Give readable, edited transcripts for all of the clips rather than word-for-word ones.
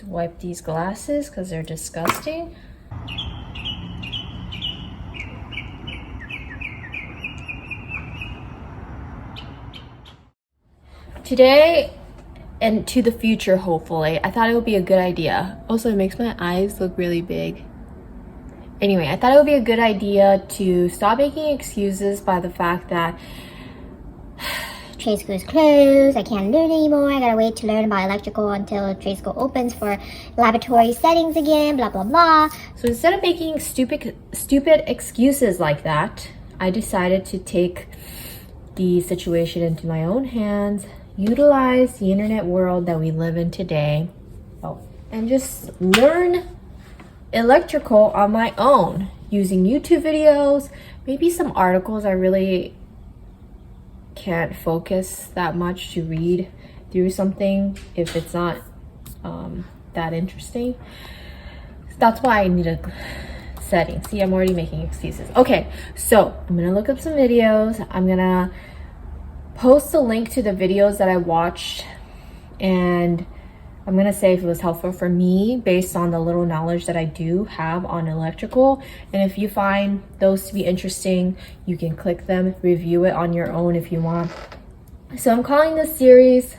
to wipe these glasses because they're disgusting. Today and to the future, hopefully, I thought it would be a good idea. Also, it makes my eyes look really big. Anyway, I thought it would be a good idea to stop making excuses by the fact that trade school is closed, I can't learn anymore, I gotta wait to learn about electrical until trade school opens for laboratory settings again, blah blah blah. So instead of making stupid excuses like that, I decided to take the situation into my own hands, utilize the internet world that we live in today, and just learn electrical on my own using YouTube videos, maybe some articles. I really can't focus that much to read through something if it's not that interesting. That's why I need a setting. See, I'm already making excuses. Okay, so I'm gonna look up some videos. I'm gonna post a link to the videos that I watched, and I'm gonna say if it was helpful for me based on the little knowledge that I do have on electrical. And if you find those to be interesting, you can click them, review it on your own if you want. So I'm calling this series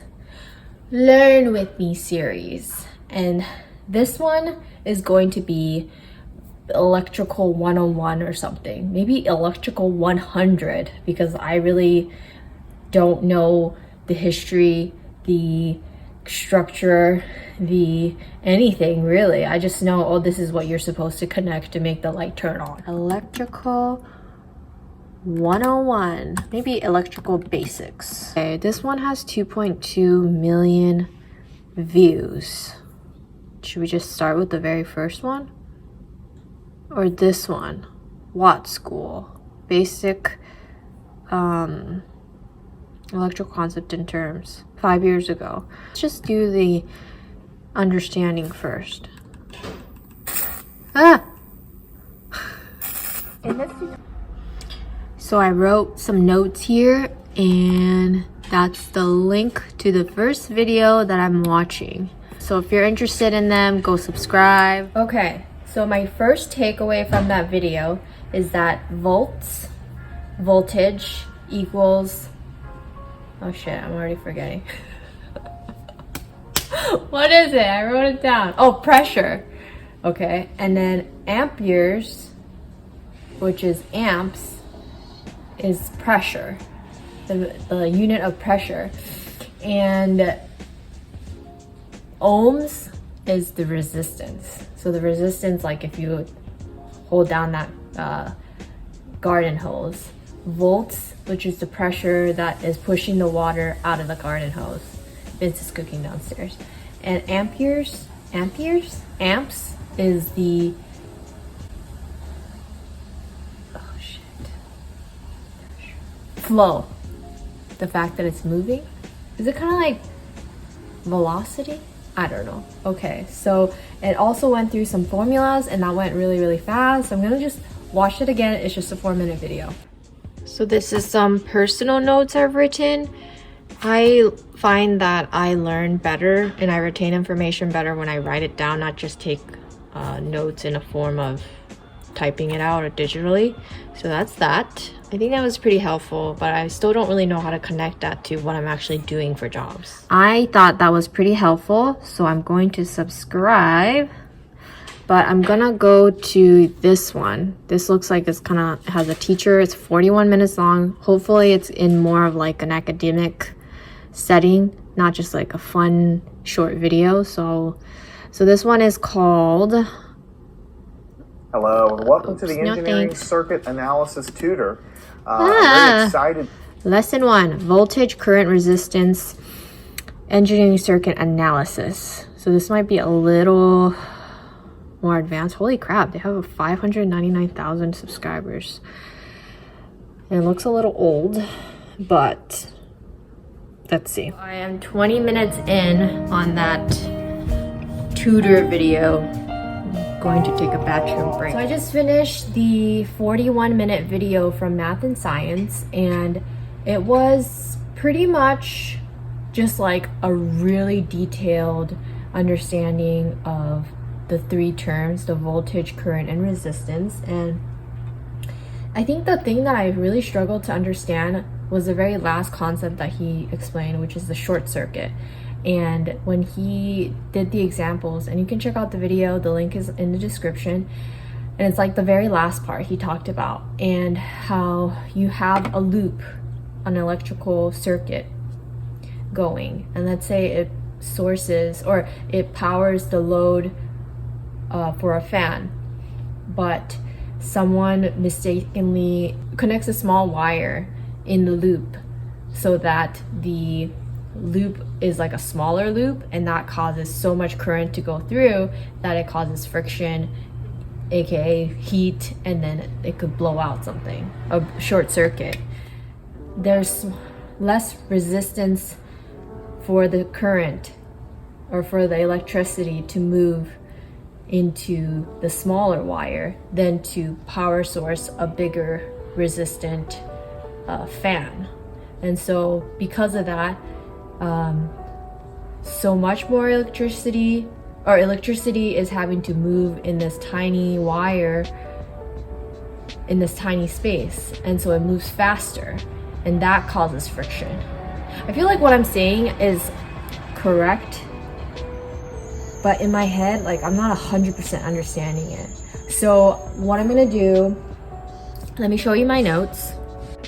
Learn With Me series. And this one is going to be electrical 101 or something. Maybe electrical 100, because I really don't know the history, the structure, the anything really. I just know, oh, this is what you're supposed to connect to make the light turn on. Electrical 101, maybe electrical basics. Okay, this one has 2.2 million views. Should we just start with the very first one? Or this one? Watts School. Basic electrical concept and terms. 5 years ago. Let's just do the understanding first. So I wrote some notes here, and that's the link to the first video that I'm watching. So if you're interested in them, go subscribe. Okay, so my first takeaway from that video is that voltage equals, oh shit, I'm already forgetting. What is it? I wrote it down. Oh, pressure. Okay, and then amperes, which is amps, is pressure, the unit of pressure. And ohms is the resistance. So the resistance, like if you hold down that garden hose. Volts, which is the pressure that is pushing the water out of the garden hose. Vince is cooking downstairs. And amps is the, oh shit, flow. The fact that it's moving. Is it kind of like velocity? I don't know. Okay, so it also went through some formulas, and that went really, really fast. So I'm gonna just watch it again. It's just a 4-minute video. So this is some personal notes I've written. I find that I learn better and I retain information better when I write it down, not just take notes in a form of typing it out or digitally. So that's that. I think that was pretty helpful, but I still don't really know how to connect that to what I'm actually doing for jobs. I thought that was pretty helpful, so I'm going to subscribe. But I'm gonna go to this one. This looks like it's kind of has a teacher. It's 41 minutes long. Hopefully it's in more of like an academic setting, not just like a fun short video. So this one is called Hello, and welcome to the Engineering Circuit Analysis Tutor. I'm very excited. Lesson 1, Voltage, Current, Resistance, Engineering Circuit Analysis. So this might be a little more advanced. Holy crap, they have 599,000 subscribers. And it looks a little old, but let's see. I am 20 minutes in on that tutor video. I'm going to take a bathroom break. So I just finished the 41-minute video from Math and Science, and it was pretty much just like a really detailed understanding of the three terms, the voltage, current, and resistance. And I think the thing that I really struggled to understand was the very last concept that he explained, which is the short circuit. And when he did the examples, and you can check out the video, the link is in the description, and it's like the very last part he talked about, and how you have a loop, an electrical circuit going, and let's say it sources or it powers the load for a fan, but someone mistakenly connects a small wire in the loop so that the loop is like a smaller loop, and that causes so much current to go through that it causes friction, aka heat, and then it could blow out something, a short circuit. There's less resistance for the current or for the electricity to move into the smaller wire than to power source a bigger resistant fan. And so because of that, so much more electricity is having to move in this tiny wire in this tiny space, and so it moves faster, and that causes friction. I feel like what I'm saying is correct, but in my head, like, I'm not 100% understanding it. So what I'm gonna do, let me show you my notes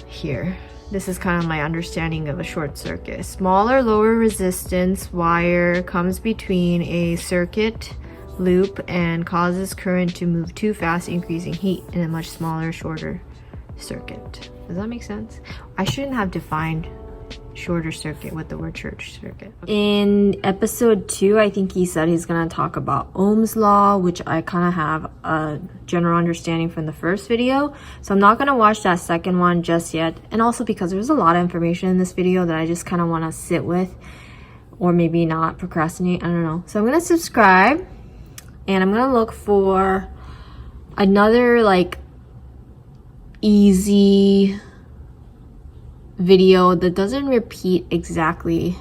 here. This is kind of my understanding of a short circuit. Smaller, lower resistance wire comes between a circuit loop and causes current to move too fast, increasing heat in a much smaller, shorter circuit. Does that make sense? I shouldn't have defined shorter circuit with the word short circuit. In episode 2, I think he said he's gonna talk about Ohm's law, which I kind of have a general understanding from the first video, so I'm not gonna watch that second one just yet, and also because there's a lot of information in this video that I just kind of want to sit with, or maybe not procrastinate, I don't know. So I'm gonna subscribe, and I'm gonna look for another like easy video that doesn't repeat exactly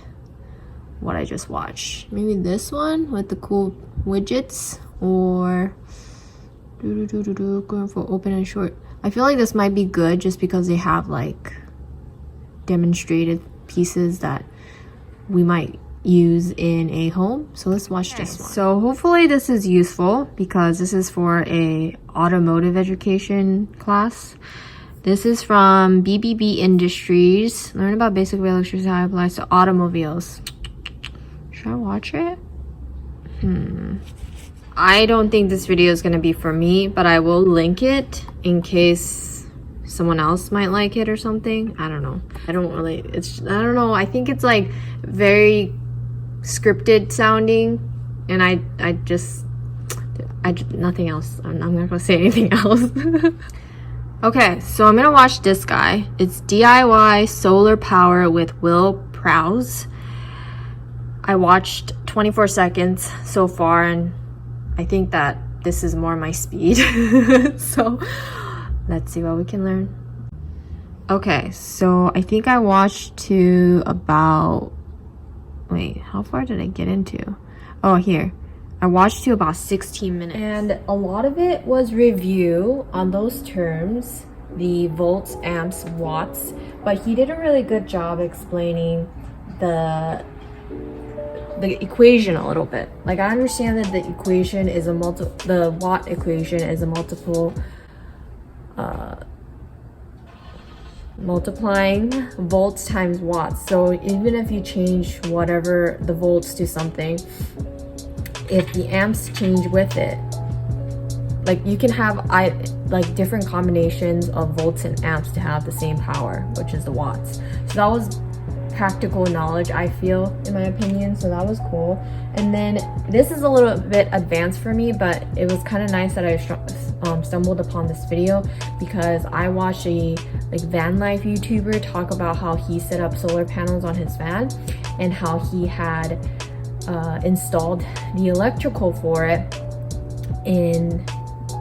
what I just watched. Maybe this one with the cool widgets, or going for open and short. I feel like this might be good just because they have like demonstrated pieces that we might use in a home. So let's watch this one. So hopefully this is useful because this is for a automotive education class. This is from BBB Industries. Learn about basic electricity, how it applies to automobiles. Should I watch it? I don't think this video is going to be for me, but I will link it in case someone else might like it or something. I don't know. I don't know. I think it's like very scripted sounding, and I just nothing else. I'm not going to say anything else. Okay, so I'm gonna watch this guy. It's DIY solar power with Will Prowse. I watched 24 seconds so far, and I think that this is more my speed. So let's see what we can learn. Okay, so I think I watched to about, wait, how far did I get into? Oh, here. I watched to about 16 minutes. And a lot of it was review on those terms, the volts, amps, watts, but he did a really good job explaining the equation a little bit. Like, I understand that the equation is the watt equation is a multiplying volts times watts. So even if you change whatever the volts to something, if the amps change with it, like, you can have like different combinations of volts and amps to have the same power, which is the watts. So that was practical knowledge, I feel, in my opinion, so that was cool. And then this is a little bit advanced for me, but it was kind of nice that I stumbled upon this video because I watched a van life YouTuber talk about how he set up solar panels on his van and how he had installed the electrical for it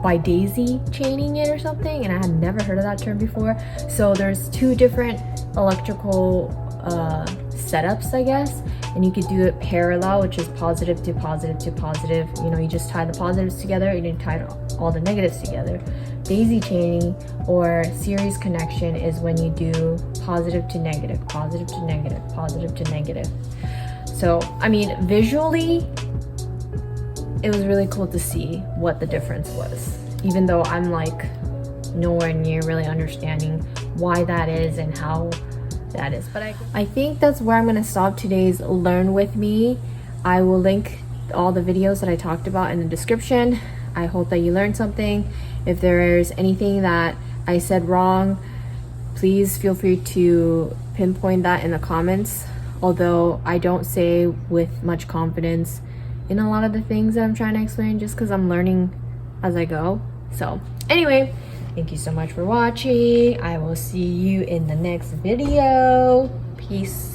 by daisy chaining it or something, and I had never heard of that term before. So there's two different electrical setups, I guess, And you could do it parallel, which is positive to positive to positive. You know, you just tie the positives together, you didn't tie all the negatives together. Daisy chaining or series connection is when you do positive to negative, positive to negative, positive to negative. So, I mean, visually, it was really cool to see what the difference was, even though I'm like nowhere near really understanding why that is and how that is. But I think that's where I'm gonna stop today's Learn With Me. I will link all the videos that I talked about in the description. I hope that you learned something. If there's anything that I said wrong, please feel free to pinpoint that in the comments. Although I don't say with much confidence in a lot of the things that I'm trying to explain, just because I'm learning as I go. So anyway, thank you so much for watching. I will see you in the next video. Peace.